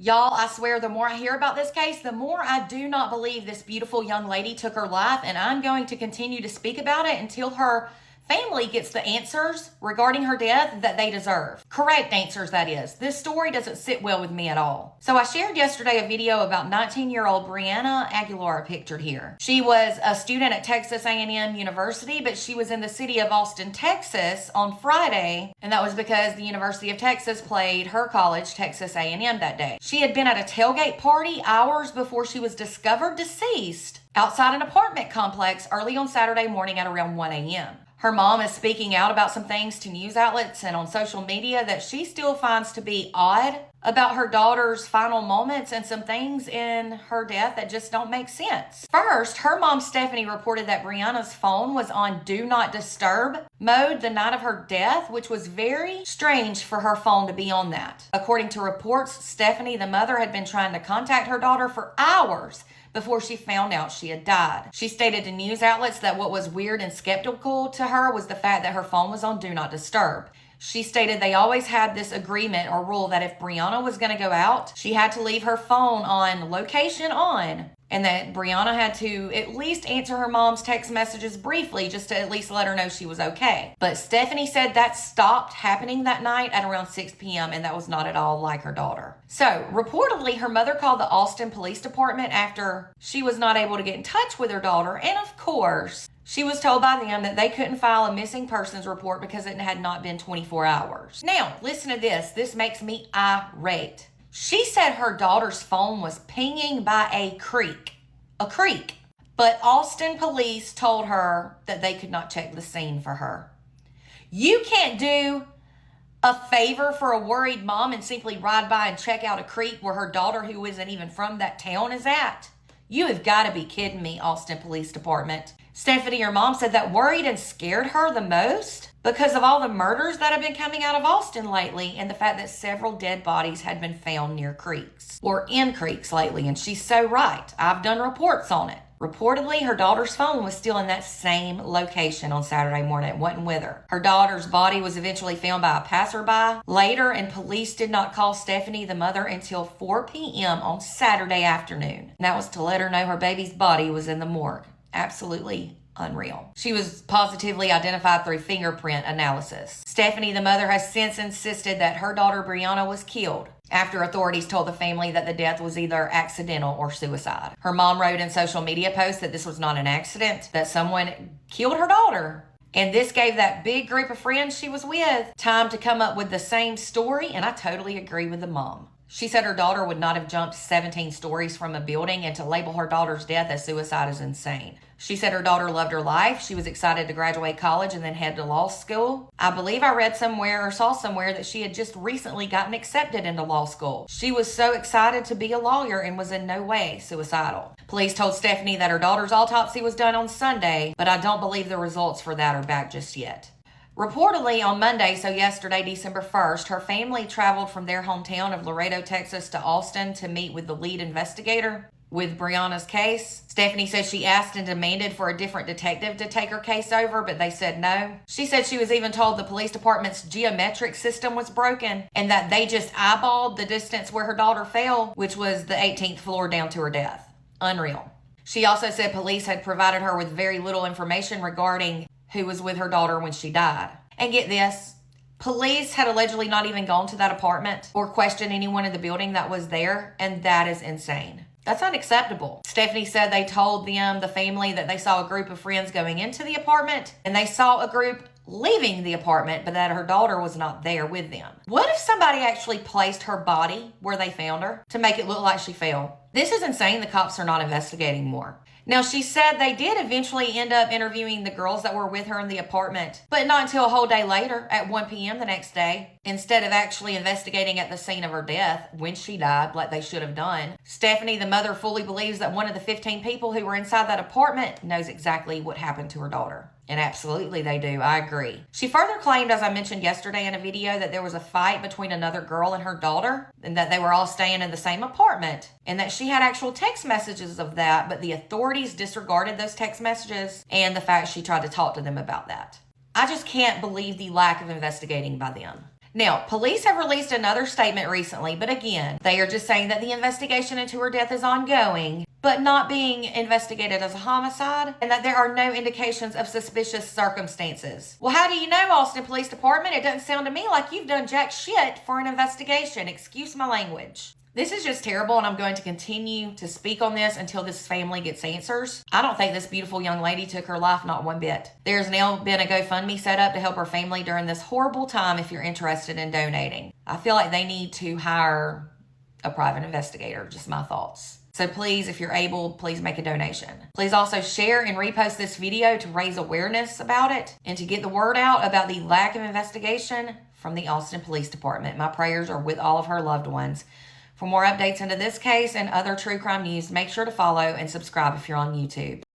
Y'all, I swear, the more I hear about this case, the more I do not believe this beautiful young lady took her life, and I'm going to continue to speak about it until her family gets the answers regarding her death that they deserve. Correct answers, that is. This story doesn't sit well with me at all. So I shared yesterday a video about 19-year-old Brianna Aguilar pictured here. She was a student at Texas A&M University, but she was in the city of Austin, Texas on Friday, and that was because the University of Texas played her college, Texas A&M, that day. She had been at a tailgate party hours before she was discovered deceased outside an apartment complex early on Saturday morning at around 1 a.m. Her mom is speaking out about some things to news outlets and on social media that she still finds to be odd about her daughter's final moments and some things in her death that just don't make sense. First, her mom Stephanie reported that Brianna's phone was on Do Not Disturb mode the night of her death, which was very strange for her phone to be on that. According to reports, Stephanie, the mother, had been trying to contact her daughter for hours before she found out she had died. She stated to news outlets that what was weird and skeptical to her was the fact that her phone was on Do Not Disturb. She stated they always had this agreement or rule that if Brianna was going to go out, she had to leave her phone on location on, and that Brianna had to at least answer her mom's text messages briefly just to at least let her know she was okay. But Stephanie said that stopped happening that night at around 6 p.m. and that was not at all like her daughter. So, reportedly, her mother called the Austin Police Department after she was not able to get in touch with her daughter, and of course, she was told by them that they couldn't file a missing persons report because it had not been 24 hours. Now, listen to this. This makes me irate. She said her daughter's phone was pinging by a creek. A creek. But Austin police told her that they could not check the scene for her. You can't do a favor for a worried mom and simply ride by and check out a creek where her daughter, who isn't even from that town, is at. You have got to be kidding me, Austin Police Department. Stephanie, her mom, said that worried and scared her the most because of all the murders that have been coming out of Austin lately and the fact that several dead bodies had been found near creeks or in creeks lately. And she's so right. I've done reports on it. Reportedly, her daughter's phone was still in that same location on Saturday morning. It wasn't with her. Her daughter's body was eventually found by a passerby later, and police did not call Stephanie, the mother, until 4 p.m. on Saturday afternoon. And that was to let her know her baby's body was in the morgue. Absolutely unreal. She was positively identified through fingerprint analysis. Stephanie, the mother, has since insisted that her daughter Brianna was killed after authorities told the family that the death was either accidental or suicide. Her mom wrote in social media posts that this was not an accident, that someone killed her daughter. And this gave that big group of friends she was with time to come up with the same story, and I totally agree with the mom. She said her daughter would not have jumped 17 stories from a building, and to label her daughter's death as suicide is insane. She said her daughter loved her life. She was excited to graduate college and then head to law school. I believe I read somewhere or saw somewhere that she had just recently gotten accepted into law school. She was so excited to be a lawyer and was in no way suicidal. Police told Stephanie that her daughter's autopsy was done on Sunday, but I don't believe the results for that are back just yet. Reportedly on Monday, so yesterday, December 1st, her family traveled from their hometown of Laredo, Texas to Austin to meet with the lead investigator with Brianna's case. Stephanie says she asked and demanded for a different detective to take her case over, but they said no. She said she was even told the police department's geometric system was broken and that they just eyeballed the distance where her daughter fell, which was the 18th floor down to her death. Unreal. She also said police had provided her with very little information regarding who was with her daughter when she died. And get this, police had allegedly not even gone to that apartment or questioned anyone in the building that was there, and that is insane. That's unacceptable. Stephanie said they told them, the family, that they saw a group of friends going into the apartment and they saw a group leaving the apartment, but that her daughter was not there with them. What if somebody actually placed her body where they found her to make it look like she fell? This is insane. The cops are not investigating more. Now, she said they did eventually end up interviewing the girls that were with her in the apartment, but not until a whole day later at 1 p.m. the next day, instead of actually investigating at the scene of her death when she died like they should have done. Stephanie, the mother, fully believes that one of the 15 people who were inside that apartment knows exactly what happened to her daughter. And absolutely they do. I agree. She further claimed, as I mentioned yesterday in a video, that there was a fight between another girl and her daughter and that they were all staying in the same apartment and that she had actual text messages of that, but the authorities disregarded those text messages and the fact she tried to talk to them about that. I just can't believe the lack of investigating by them. Now, police have released another statement recently, but again, they are just saying that the investigation into her death is ongoing, but not being investigated as a homicide, and that there are no indications of suspicious circumstances. Well, how do you know, Austin Police Department? It doesn't sound to me like you've done jack shit for an investigation. Excuse my language. This is just terrible, and I'm going to continue to speak on this until this family gets answers. I don't think this beautiful young lady took her life, not one bit. There's now been a GoFundMe set up to help her family during this horrible time if you're interested in donating. I feel like they need to hire a private investigator, just my thoughts. So please, if you're able, please make a donation. Please also share and repost this video to raise awareness about it and to get the word out about the lack of investigation from the Austin Police Department. My prayers are with all of her loved ones. For more updates into this case and other true crime news, make sure to follow and subscribe if you're on YouTube.